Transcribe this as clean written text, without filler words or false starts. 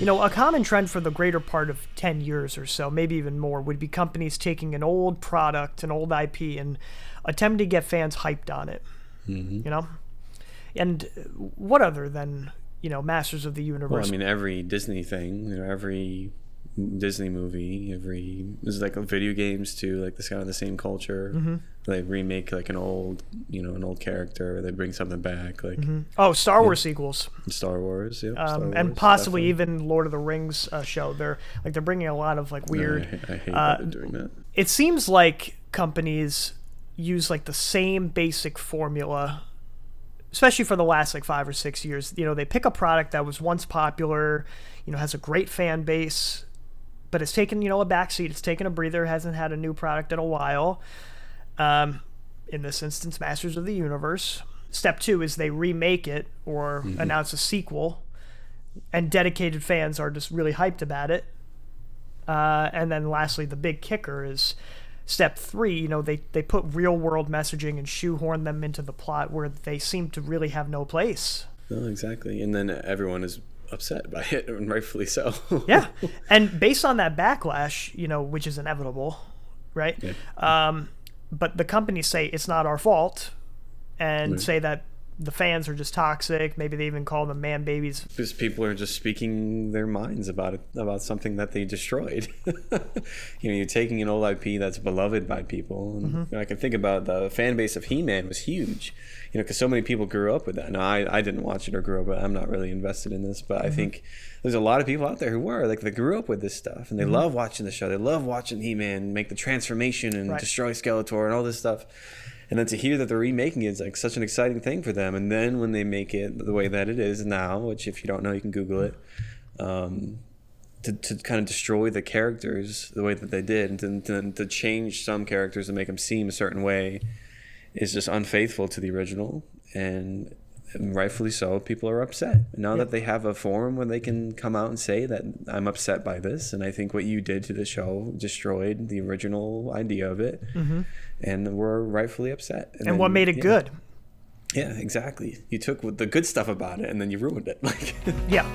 A common trend for the greater part of 10 years or so, maybe even more, would be companies taking an old product, an old IP, and attempting to get fans hyped on it. Mm-hmm. You know? And what other than, Masters of the Universe? Well, I mean, every Disney thing, every Disney movie, there's like video games too, like this kind of the same culture. Mm-hmm. They remake like an old character, they bring something back, like Star Wars sequels. Star Wars, yeah, Star Wars, and possibly definitely. even Lord of the Rings show. They're bringing a lot of like weird. I hate that they're doing that. It seems like companies use like the same basic formula, especially for the last like 5 or 6 years. They pick a product that was once popular, has a great fan base, but it's taken, a backseat. It's taken a breather. Hasn't had a new product in a while. In this instance, Masters of the Universe. Step 2 is they remake it or announce a sequel, and dedicated fans are just really hyped about it. And then lastly, the big kicker is step 3. They put real world messaging and shoehorn them into the plot where they seem to really have no place. No, exactly. And then everyone is upset by it, and rightfully so. Yeah. And based on that backlash, which is inevitable, right? Yeah. But the companies say it's not our fault, and Right. say that the fans are just toxic. Maybe they even call them man babies. Because people are just speaking their minds about it, about something that they destroyed. You're taking an old IP that's beloved by people. And I can think about the fan base of He-Man was huge, because so many people grew up with that. Now, I didn't watch it or grew up, but I'm not really invested in this. But I think there's a lot of people out there who were, like, they grew up with this stuff, and they love watching the show. They love watching He-Man make the transformation and destroy Skeletor and all this stuff. And then to hear that they're remaking it is like such an exciting thing for them. And then when they make it the way that it is now, which if you don't know, you can Google it, to kind of destroy the characters the way that they did, and to change some characters and make them seem a certain way is just unfaithful to the original. And rightfully so, people are upset. Now that they have a forum where they can come out and say that I'm upset by this, and I think what you did to the show destroyed the original idea of it, and we're rightfully upset. And what made it good? Yeah, exactly. You took the good stuff about it and then you ruined it. Yeah.